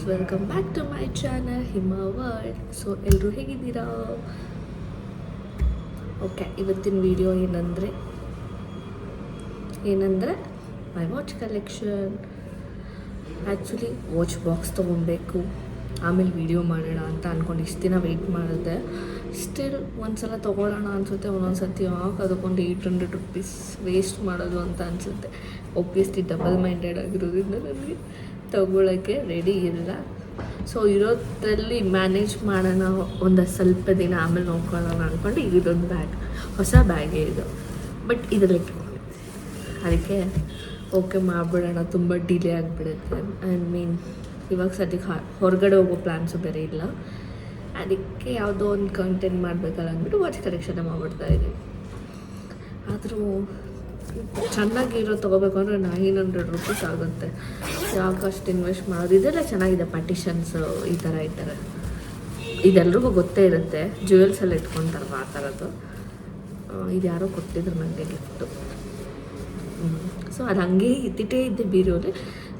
Welcome back to my channel Hima world. So ಎಲ್ಲರೂ ಹೇಗಿದ್ದೀರಾ? Okay, ಇವತ್ತಿನ ವಿಡಿಯೋ ಏನಂದರೆ my watch collection. Actually watch box ತೊಗೊಬೇಕು, ಆಮೇಲೆ ವಿಡಿಯೋ ಮಾಡೋಣ ಅಂತ ಅಂದ್ಕೊಂಡು ಇಷ್ಟು ದಿನ ವೆಯ್ಟ್ ಮಾಡಿದೆ. ಸ್ಟಿಲ್ ಒಂದು ಸಲ ತೊಗೊಳ್ಳೋಣ ಅನಿಸುತ್ತೆ, ಒಂದೊಂದು ಸರ್ತಿ ಅದಕ್ಕೊಂದು 800 rupees ವೇಸ್ಟ್ ಮಾಡೋದು ಅಂತ ಅನಿಸುತ್ತೆ. ಒಬ್ವಿಯಸ್ಲಿ ಡಬಲ್ ಮೈಂಡೆಡ್ ಆಗಿರೋದ್ರಿಂದ ನನಗೆ ತೊಗೊಳ್ಳೋಕ್ಕೆ ರೆಡಿ ಇಲ್ಲ. ಸೊ ಇರೋದ್ರಲ್ಲಿ ಮ್ಯಾನೇಜ್ ಮಾಡೋಣ ಒಂದು ಸ್ವಲ್ಪ ದಿನ, ಆಮೇಲೆ ನೋಡ್ಕೊಳ್ಳೋಣ ಅಂದ್ಕೊಂಡು ಇದೊಂದು ಹೊಸ ಬ್ಯಾಗೇ ಇದು. ಬಟ್ ಇದರಲ್ಲಿ ಅದಕ್ಕೆ ಓಕೆ ಮಾಡಿಬಿಡೋಣ, ತುಂಬ ಡಿಲೇ ಆಗಿಬಿಡುತ್ತೆ. ಇವಾಗ ಸದ್ಯಕ್ಕೆ ಹೊರಗಡೆ ಹೋಗೋ ಪ್ಲ್ಯಾನ್ಸು ಬೇರೆ ಇಲ್ಲ. ಅದಕ್ಕೆ ಯಾವುದೋ ಒಂದು ಕಂಟೆಂಟ್ ಮಾಡಬೇಕಲ್ಲ ಅಂದ್ಬಿಟ್ಟು ವಾಚ್ ಕಲೆಕ್ಷನ್ ಮಾಡಿಬಿಡ್ತಾ ಇದ್ದೀವಿ. ಆದರೂ ಚೆನ್ನಾಗಿರೋ ತೊಗೋಬೇಕು ಅಂದರೆ 900 rupees ಆಗುತ್ತೆ. ಯಾಕಷ್ಟು ಇನ್ವೆಸ್ಟ್ ಮಾಡೋದು? ಇದೆಲ್ಲ ಚೆನ್ನಾಗಿದೆ, ಪಾರ್ಟಿಷನ್ಸು ಈ ಥರ ಇದೆಲ್ರಿಗೂ ಗೊತ್ತೇ ಇರುತ್ತೆ. ಜ್ಯುವೆಲ್ಸೆಲ್ಲ ಇಟ್ಕೊತಾರಲ್ಲ ಆ ಥರದ್ದು. ಇದು ಯಾರೋ ಕೊಟ್ಟಿದ್ರು ನನಗೆ ಗಿಫ್ಟು. ಸೊ ಅದು ಹಂಗೆ ಇದ್ದಿಟ್ಟೇ ಇದ್ದೆ ಬೀರೋಲಿ.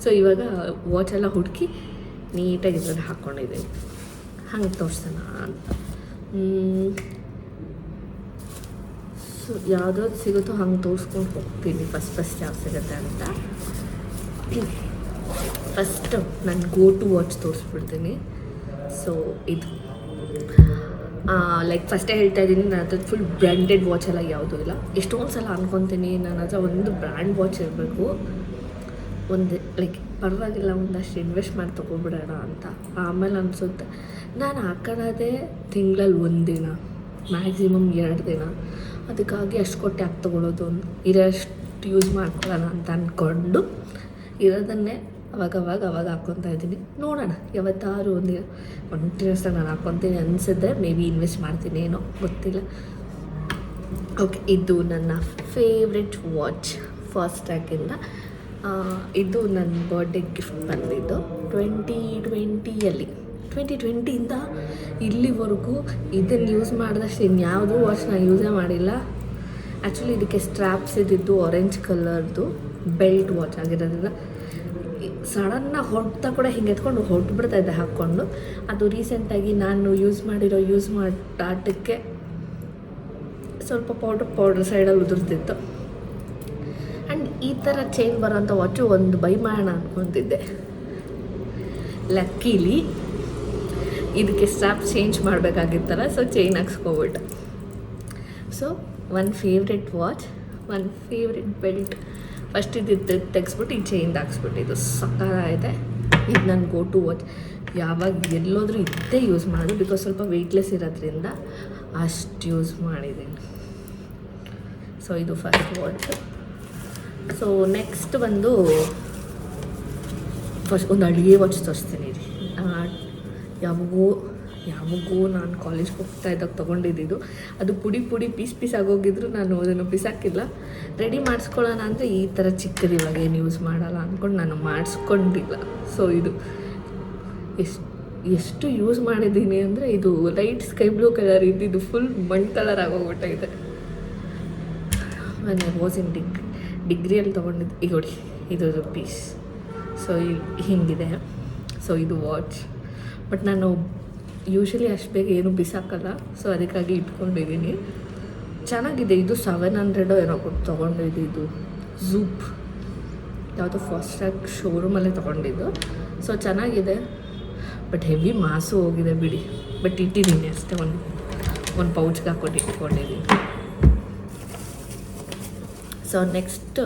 ಸೊ ಇವಾಗ ವಾಚೆಲ್ಲ ಹುಡುಕಿ ನೀಟಾಗಿ ಇದ್ರಲ್ಲಿ ಹಾಕ್ಕೊಂಡಿದ್ದೀನಿ, ಹಂಗೆ ತೋರಿಸೋಣ ಅಂತ. ಸೊ ಯಾವುದಾದ್ರು ಸಿಗುತ್ತೋ ಹಂಗೆ ತೋರಿಸ್ಕೊಂಡು ಹೋಗ್ತೀನಿ ಫಸ್ಟ್ ಯಾವ ಸಿಗುತ್ತೆ ಅಂತ. ಫಸ್ಟು ನಾನು ಗೋ ಟು ವಾಚ್ ತೋರಿಸ್ಬಿಡ್ತೀನಿ. ಸೊ ಇದು ಲೈಕ್ ಫಸ್ಟೇ ಹೇಳ್ತಾ ಇದ್ದೀನಿ, ನನ್ನ ಹತ್ರ ಫುಲ್ ಬ್ರ್ಯಾಂಡೆಡ್ ವಾಚ್ ಎಲ್ಲ ಯಾವುದೂ ಇಲ್ಲ. ಎಷ್ಟೊಂದು ಸಲ ಅಂದ್ಕೊತೀನಿ ನನ್ನ ಹತ್ರ ಒಂದು ಬ್ರ್ಯಾಂಡ್ ವಾಚ್ ಇರಬೇಕು, ಒಂದು ಲೈಕ್ ಪರವಾಗಿಲ್ಲ ಒಂದಷ್ಟು ಇನ್ವೆಸ್ಟ್ ಮಾಡಿ ತೊಗೊಬಿಡೋಣ ಅಂತ. ಆಮೇಲೆ ಅನಿಸುತ್ತೆ ನಾನು ಹಾಕೋದೇ ತಿಂಗಳಲ್ಲಿ 1 ದಿನ, ಮ್ಯಾಕ್ಸಿಮಮ್ 2 ದಿನ. ಅದಕ್ಕಾಗಿ ಅಷ್ಟು ಕೊಟ್ಟು ಯಾಕೆ ತೊಗೊಳ್ಳೋದು, ಇರೋಷ್ಟು ಯೂಸ್ ಮಾಡ್ಕೊಳ್ಳೋಣ ಅಂತ ಅಂದ್ಕೊಂಡು ಇರೋದನ್ನೇ ಅವಾಗ ಹಾಕ್ಕೊತಾ ಇದ್ದೀನಿ. ನೋಡೋಣ, ಯಾವತ್ತಾರು ಒಂದಿನ ಕಂಟಿನ್ಯೂಸ್ ನಾನು ಹಾಕ್ಕೊತೀನಿ ಅನಿಸಿದ್ರೆ ಮೇ ಬಿ ಇನ್ವೆಸ್ಟ್ ಮಾಡ್ತೀನಿ, ಏನೋ ಗೊತ್ತಿಲ್ಲ. ಓಕೆ, ಇದು ನನ್ನ ಫೇವ್ರೆಟ್ ವಾಚ್ ಫಾಸ್ಟ್ ಟ್ರ್ಯಾಕಿಂದ. ಇದು ನನ್ನ ಬರ್ಡೇ ಗಿಫ್ಟ್ ಬಂದಿದ್ದು 2020 2020ಇಂದ ಇಲ್ಲಿವರೆಗೂ ಇದನ್ನು ಯೂಸ್ ಮಾಡಿದಷ್ಟು ಇನ್ಯಾವುದೂ ವಾಚ್ ನಾನು ಯೂಸೇ ಮಾಡಿಲ್ಲ. ಆ್ಯಕ್ಚುಲಿ ಇದಕ್ಕೆ ಸ್ಟ್ರ್ಯಾಪ್ಸ್ ಇದ್ದಿದ್ದು ಆರೆಂಜ್ ಕಲರ್ದು ಬೆಲ್ಟ್ ವಾಚ್ ಆಗಿರೋದ್ರಿಂದ ಸಡನ್ನಾಗಿ ಹೊಡ್ತಾ ಕೂಡ ಹಿಂಗೆ ಎತ್ಕೊಂಡು ಹೊರಟುಬಿಡ್ತಾ ಇದ್ದೆ ಹಾಕ್ಕೊಂಡು. ಅದು ರೀಸೆಂಟಾಗಿ ನಾನು ಯೂಸ್ ಮಾಡಾಟಕ್ಕೆ ಸ್ವಲ್ಪ ಪೌಡ್ರ್ ಸೈಡಲ್ಲಿ ಉದುರ್ತಿತ್ತು. ಆ್ಯಂಡ್ ಈ ಥರ ಚೈನ್ ಬರೋಂಥ ವಾಚು ಒಂದು ಬೈ ಮಾಡೋಣ ಅಂದ್ಕೊತಿದ್ದೆ. ಲಕ್ಕೀಲಿ ಇದಕ್ಕೆ ಸ್ಟ್ರಾಪ್ ಚೇಂಜ್ ಮಾಡಬೇಕಾಗಿತ್ತಲ್ಲ, ಸೊ ಚೈನ್ ಹಾಕ್ಸ್ಕೊಬಿಟ್ಟೆ. So one favourite watch, one favourite belt. First ಇದು ತೆಗೆಸ್ಬಿಟ್ಟು ಈ ಚೈನ್ ಹಾಕ್ಸ್ಬಿಟ್ಟಿದ್ದು ಸಕ್ಕತ್ತಾಗಿದೆ. ಇದು ನನ್ನ ಗೋ ಟು ವಾಚ್. ಯಾವಾಗ ಎಲ್ಲೋದ್ರೂ ಇದ್ದೇ ಯೂಸ್ ಮಾಡೋದು, ಬಿಕಾಸ್ ಸ್ವಲ್ಪ ವೆಯ್ಟ್ಲೆಸ್ ಇರೋದ್ರಿಂದ ಅಷ್ಟು ಯೂಸ್ ಮಾಡಿದ್ದೀನಿ. ಸೊ ಇದು ಫಸ್ಟ್ ವಾಚ್. ಸೊ ನೆಕ್ಸ್ಟ್ ಬಂದು ಫಸ್ಟ್ ಒಂದು ಅಡುಗೆ ವಾಚ್ ತೋರಿಸ್ತೀನಿ ರೀ. ಯಾವಾಗೋ ನಾನು ಕಾಲೇಜ್ಗೆ ಹೋಗ್ತಾ ಇದ್ದಾಗ ತೊಗೊಂಡಿದ್ದು. ಅದು ಪುಡಿ ಪೀಸ್ ಆಗೋಗಿದ್ರು ನಾನು ಅದನ್ನು ಬಿಸಾಕಿಲ್ಲ. ರೆಡಿ ಮಾಡಿಸ್ಕೊಳ್ಳೋಣ ಅಂದರೆ ಈ ಥರ ಚಿಕ್ಕದು ಇವಾಗ ಏನು ಯೂಸ್ ಮಾಡಲ್ಲ ಅಂದ್ಕೊಂಡು ನಾನು ಮಾಡಿಸ್ಕೊಂಡಿಲ್ಲ. ಸೊ ಇದು ಎಷ್ಟು ಯೂಸ್ ಮಾಡಿದ್ದೀನಿ ಅಂದರೆ, ಇದು ಲೈಟ್ ಸ್ಕೈ ಬ್ಲೂ ಕಲರ್ ಇದ್ದಿದ್ದು ಫುಲ್ ಮಣ್ಣು ಕಲರ್ ಆಗೋಗ್ಬಿಟ್ಟಿದೆ. ನಾನು ವಾಸ್ ಇನ್ ಡಿಗ್ರಿಯಲ್ಲಿ ತೊಗೊಂಡಿದ್ದು. ಈಗ ನೋಡಿ, ಇದು ಪೀಸ್. ಸೊ ಹಿಂಗಿದೆ. ಸೊ ಇದು ವಾಚ್. ಬಟ್ ನಾನು ಯೂಶ್ವಲಿ ಅಷ್ಟು ಬೇಗ ಏನೂ ಬಿಸಾಕಲ್ಲ, ಸೊ ಅದಕ್ಕಾಗಿ ಇಟ್ಕೊಂಡಿದ್ದೀನಿ. ಚೆನ್ನಾಗಿದೆ. ಇದು 700 ಏನೋ ಕೊಟ್ಟು ತೊಗೊಂಡಿದ್ದು. ಇದು ಝೂಪ್ ಯಾವುದೋ ಫಾಸ್ಟ್ರಾಗ್ ಶೋರೂಮಲ್ಲೇ ತೊಗೊಂಡಿದ್ದು. ಸೊ ಚೆನ್ನಾಗಿದೆ, ಬಟ್ ಹೆವಿ ಮಾಸು ಹೋಗಿದೆ ಬಿಡಿ. ಬಟ್ ಇಟ್ಟಿದ್ದೀನಿ ಅಷ್ಟೇ, ಒಂದು ಪೌಚ್ಗೆ ಹಾಕ್ಕೊಂಡು ಇಟ್ಕೊಂಡಿದ್ದೀನಿ. ಸೊ ನೆಕ್ಸ್ಟ್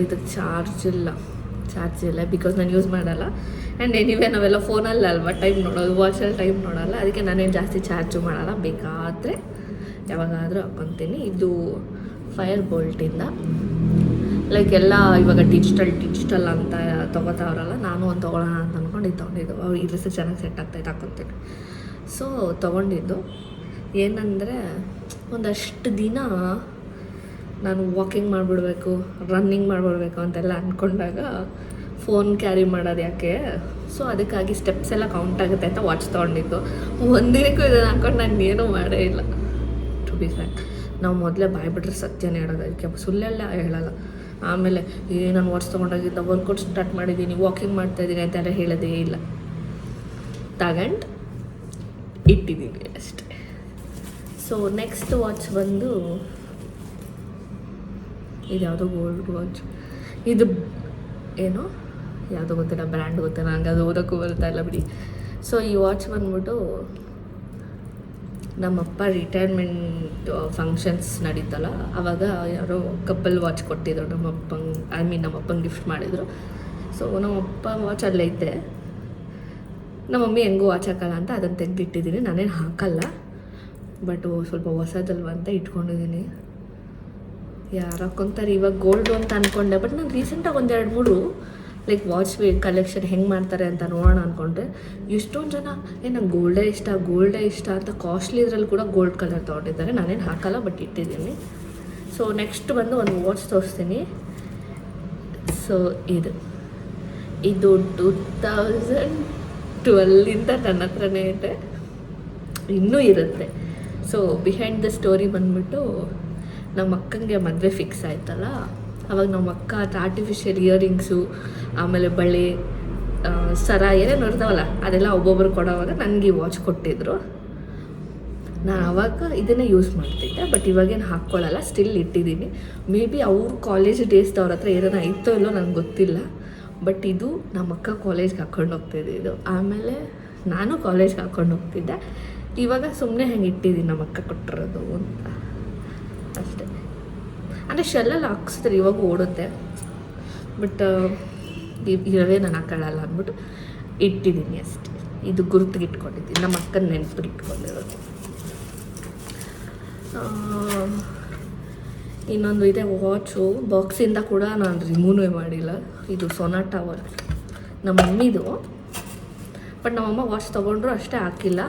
ಇದಕ್ಕೆ ಚಾರ್ಜ್ ಇಲ್ಲ ಬಿಕಾಸ್ ನಾನು ಯೂಸ್ ಮಾಡಲ್ಲ. ಆ್ಯಂಡ್ ಎನಿವೇ ನಾವೆಲ್ಲ ಫೋನಲ್ಲಿ ಅಲ್ವಾ ಟೈಮ್ ನೋಡೋದು, ವಾಚಲ್ಲಿ ಟೈಮ್ ನೋಡಲ್ಲ. ಅದಕ್ಕೆ ನಾನೇನು ಜಾಸ್ತಿ ಚಾರ್ಜು ಮಾಡಲ್ಲ, ಬೇಕಾದರೆ ಯಾವಾಗಾದರೂ ಹಾಕ್ಕೊತೀನಿ. ಇದು ಫೈರ್ ಬೋಲ್ಟಿಂದ. ಲೈಕ್ ಎಲ್ಲ ಇವಾಗ ಡಿಜಿಟಲ್ ಅಂತ ತೊಗೋತಾವ್ರಲ್ಲ, ನಾನು ಒಂದು ತೊಗೊಳ್ಳೋಣ ಅಂತ ಅಂದ್ಕೊಂಡು ಇದು ತೊಗೊಂಡಿದ್ದು. ಈ ಡ್ರೆಸ್ ಚೆನ್ನಾಗಿ ಸೆಟ್ ಆಗ್ತಾಯಿತ್ತು, ಹಾಕ್ಕೊತೀನಿ. ಸೊ ತೊಗೊಂಡಿದ್ದು ಏನಂದರೆ, ಒಂದಷ್ಟು ದಿನ ನಾನು ವಾಕಿಂಗ್ ಮಾಡಿಬಿಡ್ಬೇಕು, ರನ್ನಿಂಗ್ ಮಾಡಿಬಿಡ್ಬೇಕು ಅಂತೆಲ್ಲ ಅಂದ್ಕೊಂಡಾಗ ಫೋನ್ ಕ್ಯಾರಿ ಮಾಡೋದು ಯಾಕೆ, ಸೊ ಅದಕ್ಕಾಗಿ ಸ್ಟೆಪ್ಸ್ ಎಲ್ಲ ಕೌಂಟ್ ಆಗುತ್ತೆ ಅಂತ ವಾಚ್ ತೊಗೊಂಡಿದ್ದು. ಒಂದಿನಕ್ಕೂ ಇದನ್ನು ಹಾಕ್ಕೊಂಡು ನಾನು ಏನೂ ಮಾಡೇ ಇಲ್ಲ. ಟು ಬಿ ಫ್ರ್ಯಾಂಕ್, ನಾವು ಮೊದಲೇ ಬಾಯ್ಬಿಟ್ರೆ ಸತ್ಯನೇ ಹೇಳೋದು, ಅದಕ್ಕೆ ಸುಳ್ಳೆಲ್ಲ ಹೇಳಲ್ಲ. ಆಮೇಲೆ ನಾನು ವಾಚ್ ತೊಗೊಂಡಾಗಿಂದ ವರ್ಕೌಟ್ ಸ್ಟಾರ್ಟ್ ಮಾಡಿದ್ದೀನಿ, ವಾಕಿಂಗ್ ಮಾಡ್ತಾಯಿದ್ದೀನಿ ಅಂತೆಲ್ಲ ಹೇಳೋದೇ ಇಲ್ಲ. ತಗೊಂಡು ಇಟ್ಟಿದ್ದೀನಿ ಅಷ್ಟೇ. ಸೊ ನೆಕ್ಸ್ಟ್ ವಾಚ್ ಬಂದು ಇದು ಯಾವುದೋ ಗೋಲ್ಡ್ ವಾಚ್. ಇದು ಏನು ಯಾವುದೋ ಗೊತ್ತಿಲ್ಲ, ಬ್ರ್ಯಾಂಡ್ ಗೊತ್ತಿಲ್ಲ ನನಗೆ, ಅದು ಓದೋಕ್ಕೂ ಬರ್ತಾ ಇಲ್ಲ ಬಿಡಿ. ಸೊ ಈ ವಾಚ್ ಬಂದ್ಬಿಟ್ಟು ನಮ್ಮಪ್ಪ ರಿಟೈರ್ಮೆಂಟ್ ಫಂಕ್ಷನ್ಸ್ ನಡೀತಲ್ಲ, ಆವಾಗ ಯಾರೋ ಕಪಲ್ ವಾಚ್ ಕೊಟ್ಟಿದ್ರು ನಮ್ಮಪ್ಪಂಗೆ ಗಿಫ್ಟ್ ಮಾಡಿದರು. ಸೊ ನಮ್ಮಪ್ಪ ವಾಚ್ ಅಲ್ಲೈತೆ, ನಮ್ಮ ಮಮ್ಮಿ ಹೆಂಗೂ ವಾಚ್ ಹಾಕಲ್ಲ ಅಂತ ಅದನ್ನು ತೆಗೆದಿಟ್ಟಿದ್ದೀನಿ. ನಾನೇನು ಹಾಕಲ್ಲ, ಬಟ್ ಸ್ವಲ್ಪ ಹೊಸದಲ್ವ ಅಂತ ಇಟ್ಕೊಂಡಿದ್ದೀನಿ. ಯಾರು ಹಾಕ್ಕೊಂತಾರೆ ಇವಾಗ ಗೋಲ್ಡು ಅಂತ ಅಂದ್ಕೊಂಡೆ, ಬಟ್ ನಾನು ರೀಸೆಂಟಾಗಿ 1-2-3 ಲೈಕ್ ವಾಚ್ ಕಲೆಕ್ಷನ್ ಹೆಂಗೆ ಮಾಡ್ತಾರೆ ಅಂತ ನೋಡೋಣ ಅಂದ್ಕೊಂಡ್ರೆ ಎಷ್ಟೊಂದು ಜನ ನಂಗೆ ಗೋಲ್ಡೇ ಇಷ್ಟ ಅಂತ ಕಾಸ್ಟ್ಲಿ ಇದ್ರಲ್ಲಿ ಕೂಡ ಗೋಲ್ಡ್ ಕಲರ್ ತೊಗೊಂಡಿದ್ದಾರೆ. ನಾನೇನು ಹಾಕಲ್ಲ, ಬಟ್ ಇಟ್ಟಿದ್ದೀನಿ. ಸೊ ನೆಕ್ಸ್ಟ್ ಬಂದು ಒಂದು ವಾಚ್ ತೋರಿಸ್ತೀನಿ. ಸೊ ಇದು 2012ಇಂದ ನನ್ನ ಹತ್ರನೇ ಇದೆ, ಇನ್ನೂ ಇರುತ್ತೆ. ಸೊ ಬಿಹೈಂಡ್ ದ ಸ್ಟೋರಿ ಬಂದ್ಬಿಟ್ಟು ನಮ್ಮ ಅಕ್ಕಂಗೆ ಮದುವೆ ಫಿಕ್ಸ್ ಆಯ್ತಲ್ಲ, ಅವಾಗ ನಮ್ಮ ಅಕ್ಕ ಆರ್ಟಿಫಿಷಿಯಲ್ ಇಯರಿಂಗ್ಸು, ಆಮೇಲೆ ಬಳೆ, ಸರ ಏನೇನು ಇರ್ತಾವಲ್ಲ ಅದೆಲ್ಲ ಒಬ್ಬೊಬ್ರು ಕೊಡೋವಾಗ ನನಗೆ ಈ ವಾಚ್ ಕೊಟ್ಟಿದ್ರು. ನಾನು ಆವಾಗ ಇದನ್ನೇ ಯೂಸ್ ಮಾಡ್ತಿದ್ದೆ, ಬಟ್ ಇವಾಗೇನು ಹಾಕ್ಕೊಳ್ಳಲ್ಲ, ಸ್ಟಿಲ್ ಇಟ್ಟಿದ್ದೀನಿ. ಮೇ ಬಿ ಅವ್ರ ಕಾಲೇಜ್ ಡೇಸ್ದವ್ರ ಹತ್ರ ಏನಾರ ಇತ್ತೋ ಇಲ್ಲೋ ನನಗೆ ಗೊತ್ತಿಲ್ಲ, ಬಟ್ ಇದು ನಮ್ಮ ಅಕ್ಕ ಕಾಲೇಜ್ಗೆ ಹಾಕ್ಕೊಂಡು ಹೋಗ್ತಿದ್ದೆ ಇದು. ಆಮೇಲೆ ನಾನು ಕಾಲೇಜ್ಗೆ ಹಾಕ್ಕೊಂಡು ಹೋಗ್ತಿದ್ದೆ. ಇವಾಗ ಸುಮ್ಮನೆ ಹೆಂಗೆ ಇಟ್ಟಿದ್ದೀನಿ ನಮ್ಮ ಅಕ್ಕ ಕೊಟ್ಟಿರೋದು ಅಂತ ಅಷ್ಟೇ. ಅಂದರೆ ಶೆಲ್ಲಲ್ಲಿ ಹಾಕ್ಸಿದ್ರೆ ಇವಾಗ ಓಡುತ್ತೆ, ಬಟ್ ಇರವೇ ನಾನು ಹಾಕೊಳ್ಳಲ್ಲ ಅಂದ್ಬಿಟ್ಟು ಇಟ್ಟಿದ್ದೀನಿ ಅಷ್ಟೇ. ಇದು ಗುರುತಿಗೆ ಇಟ್ಕೊಂಡಿದ್ದೀನಿ, ನಮ್ಮ ಅಕ್ಕನ ನೆನಪಿಗೆ ಇಟ್ಕೊಂಡಿರೋದು. ಇನ್ನೊಂದು ಇದೆ ವಾಚು, ಬಾಕ್ಸಿಂದ ಕೂಡ ನಾನು ರಿಮೂವೇ ಮಾಡಿಲ್ಲ. ಇದು ಸೊನಾಟಾ ವಾಚ್ ನಮ್ಮ ಮಮ್ಮಿದು, ಬಟ್ ನಮ್ಮಮ್ಮ ವಾಚ್ ತೊಗೊಂಡ್ರು ಅಷ್ಟೇ ಹಾಕಿಲ್ಲ.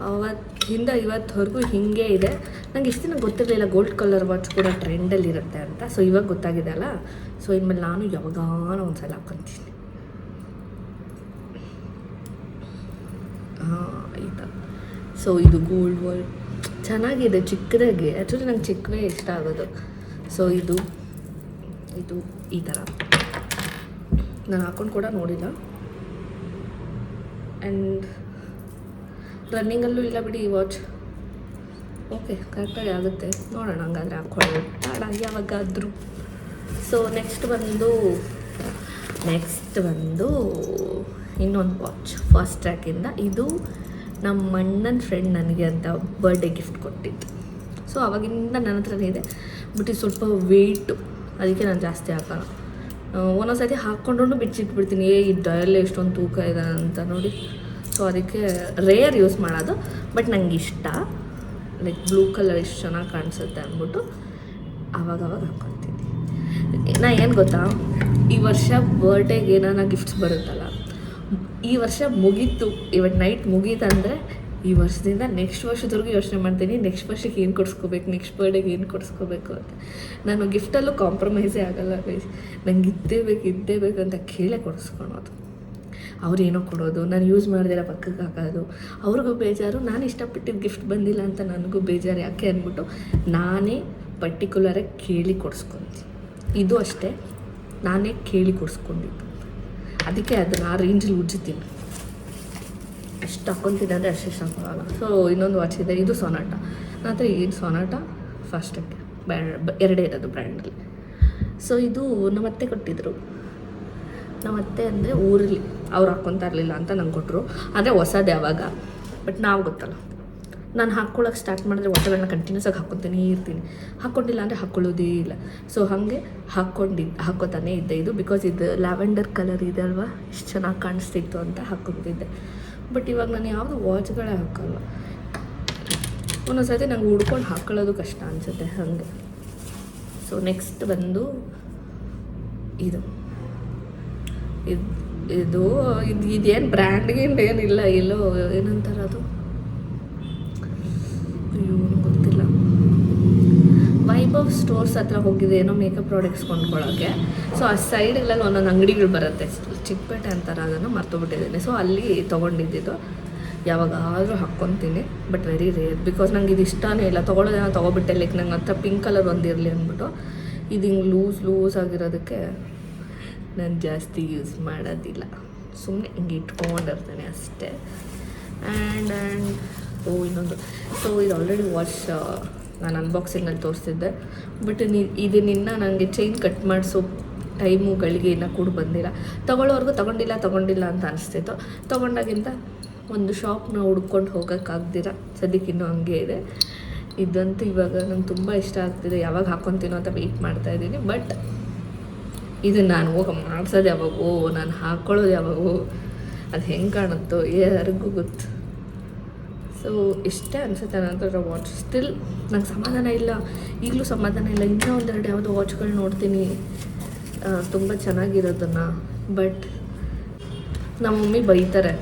ಅವತ್ತಿಂದ ಇವತ್ತವರೆಗೂ ಹೀಗೆ ಇದೆ. ನಂಗೆ ಇಷ್ಟು ದಿನ ಗೊತ್ತಿರಲಿಲ್ಲ ಗೋಲ್ಡ್ ಕಲರ್ ವಾಚ್ ಕೂಡ ಟ್ರೆಂಡಲ್ಲಿರುತ್ತೆ ಅಂತ. ಸೊ ಇವಾಗ ಗೊತ್ತಾಗಿದೆ ಅಲ್ಲ, ಸೊ ಇನ್ಮೇಲೆ ನಾನು ಯಾವಾಗಾನ ಒಂದು ಸಲ ಹಾಕ್ಕೊತೀನಿ. ಆಯಿತಾ. ಸೊ ಇದು ಗೋಲ್ಡ್ ವಾಚ್ ಚೆನ್ನಾಗಿದೆ, ಚಿಕ್ಕದಾಗಿ. ಆ್ಯಕ್ಚುಲಿ ನಂಗೆ ಚಿಕ್ಕವೇ ಇಷ್ಟ ಆಗೋದು. ಸೊ ಇದು ಈ ಥರ ನಾನು ಹಾಕ್ಕೊಂಡು ಕೂಡ ನೋಡಿಲ್ಲ. ಆ್ಯಂಡ್ ರನ್ನಿಂಗಲ್ಲೂ ಇಲ್ಲ ಬಿಡಿ ಈ ವಾಚ್. ಓಕೆ, ಕರೆಕ್ಟಾಗಿ ಆಗುತ್ತೆ, ನೋಡೋಣ ಹಂಗಾದ್ರೆ ಹಾಕ್ಕೊಳ್ಳೋಣ ಯಾವಾಗಾದರೂ. ಸೊ ನೆಕ್ಸ್ಟ್ ಬಂದು ಇನ್ನೊಂದು ವಾಚ್ ಫಾಸ್ಟ್ ಟ್ರ್ಯಾಕಿಂದ. ಇದು ನಮ್ಮ ಅಣ್ಣನ ಫ್ರೆಂಡ್ ನನಗೆ ಅಂತ ಬರ್ಡೇ ಗಿಫ್ಟ್ ಕೊಟ್ಟಿದ್ದು. ಸೊ ಅವಾಗಿಂದ ನನ್ನ ಹತ್ರನೇ ಇದೆ, ಬಟ್ ಇದು ಸ್ವಲ್ಪ ವೆಯ್ಟು, ಅದಕ್ಕೆ ನಾನು ಜಾಸ್ತಿ ಹಾಕೋಣ. ಒಂದೊಂದು ಸರ್ತಿ ಹಾಕ್ಕೊಂಡ್ರೂ ಬಿಚ್ಚಿಟ್ಬಿಡ್ತೀನಿ, ಈ ಡಯಲ್ಲೇ ಎಷ್ಟೊಂದು ತೂಕ ಇದೆ ಅಂತ ನೋಡಿ. ಸೊ ಅದಕ್ಕೆ ರೇರ್ ಯೂಸ್ ಮಾಡೋದು, ಬಟ್ ನಂಗೆ ಇಷ್ಟ. ಲೈಕ್ ಬ್ಲೂ ಕಲರ್ ಎಷ್ಟು ಚೆನ್ನಾಗಿ ಕಾಣಿಸುತ್ತೆ ಅಂದ್ಬಿಟ್ಟು ಆವಾಗವಾಗ ಹಾಕ್ಕೊತೀನಿ. ನಾ ಏನು ಗೊತ್ತಾ, ಈ ವರ್ಷ ಬರ್ಡೇಗೆ ಏನಾನ ಗಿಫ್ಟ್ಸ್ ಬರುತ್ತಲ್ಲ, ಈ ವರ್ಷ ಮುಗೀತು, ಇವತ್ತು ನೈಟ್ ಮುಗೀತಂದರೆ ಈ ವರ್ಷದಿಂದ ನೆಕ್ಸ್ಟ್ ವರ್ಷದವರೆಗೂ ಯೋಚನೆ ಮಾಡ್ತೀನಿ, ನೆಕ್ಸ್ಟ್ ವರ್ಷಕ್ಕೆ ಏನು ಕೊಡಿಸ್ಕೋಬೇಕು, ನೆಕ್ಸ್ಟ್ ಬರ್ಡೇಗೆ ಏನು ಕೊಡಿಸ್ಕೋಬೇಕು ಅಂತ. ನಾನು ಗಿಫ್ಟಲ್ಲೂ ಕಾಂಪ್ರಮೈಸೇ ಆಗೋಲ್ಲ ಗೈಸ್. ನಂಗೆ ಇದ್ದೇ ಬೇಕು ಅಂತ ಕೇಳೇ ಕೊಡಿಸ್ಕೊಳೋದು. ಅವ್ರೇನೋ ಕೊಡೋದು, ನಾನು ಯೂಸ್ ಮಾಡ್ದಿರ ಪಕ್ಕಕ್ಕೆ ಹಾಕೋದು, ಅವ್ರಿಗೂ ಬೇಜಾರು. ನಾನು ಇಷ್ಟಪಟ್ಟಿದ್ದು ಗಿಫ್ಟ್ ಬಂದಿಲ್ಲ ಅಂತ ನನಗೂ ಬೇಜಾರು. ಯಾಕೆ ಅಂದ್ಬಿಟ್ಟು ನಾನೇ ಪರ್ಟಿಕ್ಯುಲರಾಗಿ ಕೇಳಿ ಕೊಡಿಸ್ಕೊತೀನಿ. ಇದು ಅಷ್ಟೇ, ನಾನೇ ಕೇಳಿ ಕೊಡಿಸ್ಕೊಂಡಿದ್ದು, ಅದಕ್ಕೆ ಅದನ್ನು ಆ ರೇಂಜಲ್ಲಿ ಉಜ್ಜುತ್ತೀನಿ. ಎಷ್ಟು ಹಾಕ್ಕೊತೀನಿ ಅಂದರೆ ಅಷ್ಟು ಹಾಕೋಲ್ಲ. ಸೊ ಇನ್ನೊಂದು ವಾಚ್ ಇದೆ, ಇದು ಸೊನಾಟಾ. ನನ್ನ ಹತ್ರ ಇದು ಸೊನಾಟಾ ಫಾಸ್ಟಾಗಿ ಎರಡೇ ಇರೋದು ಬ್ರ್ಯಾಂಡಲ್ಲಿ. ಸೊ ಇದು ನಮ್ಮತ್ತೆ ಕೊಟ್ಟಿದ್ದರು. ನಮ್ಮತ್ತೆ ಅಂದರೆ ಊರಲ್ಲಿ ಅವ್ರು ಹಾಕ್ಕೊತಾ ಇರಲಿಲ್ಲ ಅಂತ ನಂಗೆ ಕೊಟ್ಟರು. ಅಂದರೆ ಹೊಸದೇ ಅವಾಗ, ಬಟ್ ನಾವು ಗೊತ್ತಲ್ಲ, ನಾನು ಹಾಕ್ಕೊಳ್ಳೋಕೆ ಸ್ಟಾರ್ಟ್ ಮಾಡಿದ್ರೆ ಹೊಸಗಳನ್ನ ಕಂಟಿನ್ಯೂಸ್ ಆಗಿ ಹಾಕ್ಕೊತಾನೇ ಇರ್ತೀನಿ. ಹಾಕ್ಕೊಂಡಿಲ್ಲ ಅಂದರೆ ಹಾಕ್ಕೊಳ್ಳೋದೇ ಇಲ್ಲ. ಸೊ ಹಾಗೆ ಹಾಕ್ಕೊತಾನೇ ಇದ್ದೆ. ಇದು ಬಿಕಾಸ್ ಇದು ಲ್ಯಾವೆಂಡರ್ ಕಲರ್ ಇದೆ ಅಲ್ವಾ, ಎಷ್ಟು ಚೆನ್ನಾಗಿ ಕಾಣಿಸ್ತಿತ್ತು ಅಂತ ಹಾಕ್ಕೊತಿದ್ದೆ. ಬಟ್ ಇವಾಗ ನಾನು ಯಾವುದು ವಾಚ್ಗಳೇ ಹಾಕೋಲ್ಲ. ಒಂದೊಂದು ಸರ್ತಿ ನಂಗೆ ಹುಡ್ಕೊಂಡು ಹಾಕ್ಕೊಳ್ಳೋದು ಕಷ್ಟ ಅನಿಸುತ್ತೆ ಹಾಗೆ. ಸೊ ನೆಕ್ಸ್ಟ್ ಬಂದು ಇದೇನು ಬ್ರ್ಯಾಂಡ್ಗೇನು ಏನಿಲ್ಲ, ಎಲ್ಲೋ ಏನಂತಾರೆ ಅದು, ಗೊತ್ತಿಲ್ಲ. ವೈಭವ್ ಸ್ಟೋರ್ಸ್ ಹತ್ರ ಹೋಗಿದೆ ಏನೋ ಮೇಕಪ್ ಪ್ರಾಡಕ್ಟ್ಸ್ ಕೊಂಡ್ಕೊಳ್ಳೋಕ್ಕೆ. ಸೊ ಆ ಸೈಡ್ಗಳಲ್ಲಿ ಒಂದೊಂದು ಅಂಗಡಿಗಳು ಬರುತ್ತೆ, ಚಿಕ್ಕಪೇಟೆ ಅಂತಾರೆ, ಅದನ್ನು ಮರ್ತೋಗ್ಬಿಟ್ಟಿದ್ದೀನಿ. ಸೊ ಅಲ್ಲಿ ತೊಗೊಂಡಿದ್ದು ಯಾವಾಗಾದರೂ ಹಾಕ್ಕೊತೀನಿ, ಬಟ್ ವೆರಿ ರೇರ್. ಬಿಕಾಸ್ ನಂಗೆ ಇದು ಇಷ್ಟನೇ ಇಲ್ಲ, ತೊಗೊಳ್ಳೋದೇನೋ ತೊಗೊಬಿಟ್ಟೆ. ಲೈಕ್ ನಂಗೆ ಹತ್ರ ಪಿಂಕ್ ಕಲರ್ ಒಂದಿರಲಿ ಅಂದ್ಬಿಟ್ಟು ಇದು ಹಿಂಗೆ ಲೂಸ್ ಆಗಿರೋದಕ್ಕೆ ನಾನು ಜಾಸ್ತಿ ಯೂಸ್ ಮಾಡೋದಿಲ್ಲ, ಸುಮ್ಮನೆ ಹಿಂಗೆ ಇಟ್ಕೊಂಡಿರ್ತೇನೆ ಅಷ್ಟೇ. ಆ್ಯಂಡ್ ಇನ್ನೊಂದು, ಸೊ ಇದು ಆಲ್ರೆಡಿ ವಾಚ್ ನಾನು ಅನ್ಬಾಕ್ಸಿಂಗಲ್ಲಿ ತೋರಿಸ್ತಿದ್ದೆ, ಬಟ್ ಇದನ್ನಿನ್ನ ನನಗೆ ಚೈನ್ ಕಟ್ ಮಾಡಿಸೋ ಟೈಮು ಗಳಿಗೆ ಇನ್ನೂ ಕೂಡ ಬಂದಿಲ್ಲ. ತೊಗೊಳ್ಳೋರ್ಗು ತೊಗೊಂಡಿಲ್ಲ ಅಂತ ಅನಿಸ್ತಿತ್ತು. ತೊಗೊಂಡಾಗಿಂತ ಒಂದು ಶಾಪ್ನ ಹುಡ್ಕೊಂಡು ಹೋಗೋಕ್ಕಾಗ್ದಿರ ಸದ್ಯಕ್ಕೆ ಇನ್ನೂ ಹಂಗೆ ಇದೆ. ಇದಂತೂ ಇವಾಗ ನಂಗೆ ತುಂಬ ಇಷ್ಟ ಆಗ್ತಿದೆ, ಯಾವಾಗ ಹಾಕ್ಕೊತೀನೋ ಅಂತ ವೆಯ್ಟ್ ಮಾಡ್ತಾಯಿದ್ದೀನಿ. ಬಟ್ ಇದು ನಾನು ಹೋಗಿ ಮಾಡ್ಸೋದು ಯಾವಾಗೋ, ನಾನು ಹಾಕ್ಕೊಳ್ಳೋದು ಯಾವಾಗೋ, ಅದು ಹೆಂಗೆ ಕಾಣುತ್ತೋ ಯಾರಿಗೂ ಗೊತ್ತು. ಸೊ ಇಷ್ಟೇ ಅನಿಸುತ್ತೆ ನನ್ನ ಹತ್ರ ವಾಚ್. ಸ್ಟಿಲ್ ನಂಗೆ ಸಮಾಧಾನ ಇಲ್ಲ, ಈಗಲೂ ಸಮಾಧಾನ ಇಲ್ಲ. ಇನ್ನೂ ಒಂದೆರಡು ಯಾವುದೋ ವಾಚ್ಗಳು ನೋಡ್ತೀನಿ ತುಂಬ ಚೆನ್ನಾಗಿರೋದನ್ನು. ಬಟ್ ನಮ್ಮ ಮಮ್ಮಿ ಬೈತಾರೆ,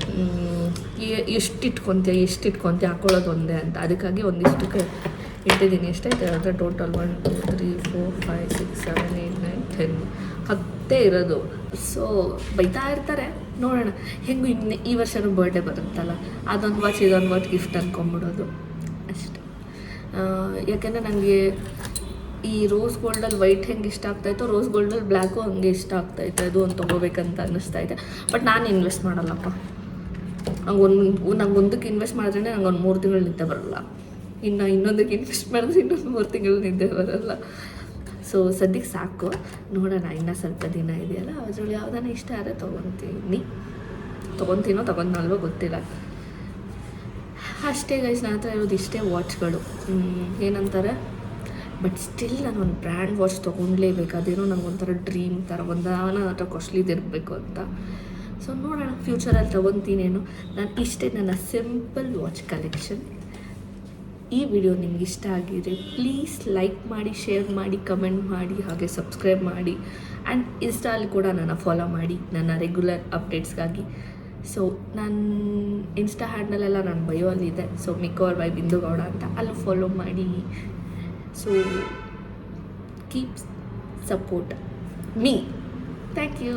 ಎಷ್ಟು ಇಟ್ಕೊತೀಯ ಹಾಕ್ಕೊಳ್ಳೋದು ಒಂದೇ ಅಂತ. ಅದಕ್ಕಾಗಿ ಒಂದಿಷ್ಟಕ್ಕೆ ಇಟ್ಟಿದ್ದೀನಿ. ಎಷ್ಟೈತೆ ಅದರ ಟೋಟಲ್ 1 2 3 4 5 6 7 8 9 10 10 ಇರೋದು. ಸೊ ಬೈತಾ ಇರ್ತಾರೆ, ನೋಡೋಣ ಹೆಂಗೂ ಈ ವರ್ಷನೂ ಬರ್ಡೇ ಬರುತ್ತಲ್ಲ, ಅದೊಂದು ವಾಚ್ ಇದೊಂದು ವಾಚ್ ಗಿಫ್ಟ್ ಅಂದ್ಕೊಂಬಿಡೋದು ಅಷ್ಟೆ. ಯಾಕೆಂದರೆ ನನಗೆ ಈ ರೋಸ್ ಗೋಲ್ಡಲ್ಲಿ ವೈಟ್ ಹೆಂಗೆ ಇಷ್ಟ ಆಗ್ತಾಯಿತ್ತು, ರೋಸ್ ಗೋಲ್ಡಲ್ಲಿ ಬ್ಲ್ಯಾಕು ಹಂಗೆ ಇಷ್ಟ ಆಗ್ತಾಯಿತ್ತು. ಅದು ಒಂದು ತೊಗೋಬೇಕಂತ ಅನ್ನಿಸ್ತಾಯಿದೆ. ಬಟ್ ನಾನು ಇನ್ವೆಸ್ಟ್ ಮಾಡಲ್ಲಪ್ಪ. ನಂಗೆ ಒಂದಕ್ಕೆ ಇನ್ವೆಸ್ಟ್ ಮಾಡಿದ್ರೆ ನಂಗೆ ಒಂದು 3 ತಿಂಗಳು ನಿದ್ದೆ ಬರೋಲ್ಲ. ಇನ್ನೊಂದಕ್ಕೆ ಇನ್ವೆಸ್ಟ್ ಮಾಡಿದ್ರೆ ಇನ್ನೊಂದು 3 ತಿಂಗಳು ನಿದ್ದೆ ಬರೋಲ್ಲ. ಸೊ ಸದ್ಯಕ್ಕೆ ಸಾಕು, ನೋಡೋಣ ಇನ್ನೂ ಸ್ವಲ್ಪ ದಿನ ಇದೆಯಲ್ಲ, ಅದರಲ್ಲಿ ಯಾವುದಾನ ಇಷ್ಟ ಆದರೆ ತೊಗೊತೀನೋ ತೊಗೊಂಡಲ್ವೋ ಗೊತ್ತಿಲ್ಲ. ಅಷ್ಟೇ ಗೈಸ್, ನನ್ನ ಹತ್ರ ಇರೋದು ಇಷ್ಟೇ ವಾಚ್ಗಳು. ಏನಂತಾರೆ, ಬಟ್ ಸ್ಟಿಲ್ ನಾನು ಒಂದು ಬ್ರ್ಯಾಂಡ್ ವಾಚ್ ತೊಗೊಂಡ್ಲೇಬೇಕು. ಅದೇನೋ ನನಗೊಂಥರ ಡ್ರೀಮ್ ಥರ, ಒಂದಾನ ಹತ್ರ ಕಾಸ್ಟ್ಲಿದಿರಬೇಕು ಅಂತ. ಸೊ ನೋಡೋಣ ಫ್ಯೂಚರಲ್ಲಿ ತೊಗೊತೀನೇನು. ನಾನು ಇಷ್ಟೇ ನನ್ನ ಸಿಂಪಲ್ ವಾಚ್ ಕಲೆಕ್ಷನ್. ಈ ವಿಡಿಯೋ ನಿಮ್ಗೆ ಇಷ್ಟ ಆಗಿದೆ ಪ್ಲೀಸ್ ಲೈಕ್ ಮಾಡಿ, ಶೇರ್ ಮಾಡಿ, ಕಮೆಂಟ್ ಮಾಡಿ, ಹಾಗೆ ಸಬ್ಸ್ಕ್ರೈಬ್ ಮಾಡಿ. ಆ್ಯಂಡ್ ಇನ್ಸ್ಟಾಲ್ಲಿ ಕೂಡ ನನ್ನ ಫಾಲೋ ಮಾಡಿ ನನ್ನ ರೆಗ್ಯುಲರ್ ಅಪ್ಡೇಟ್ಸ್ಗಾಗಿ. ಸೊ ನನ್ನ ಇನ್ಸ್ಟಾ ಹ್ಯಾಂಡಲೆಲ್ಲ ನನ್ನ ಬಯೋಲ್ಲಿದೆ. ಸೊ ಮಿಕೋರ್ ಬೈ ಬಿಂದು ಗೌಡ ಅಂತ, ಅಲ್ಲೂ ಫಾಲೋ ಮಾಡಿ. So keep support me. Thank you.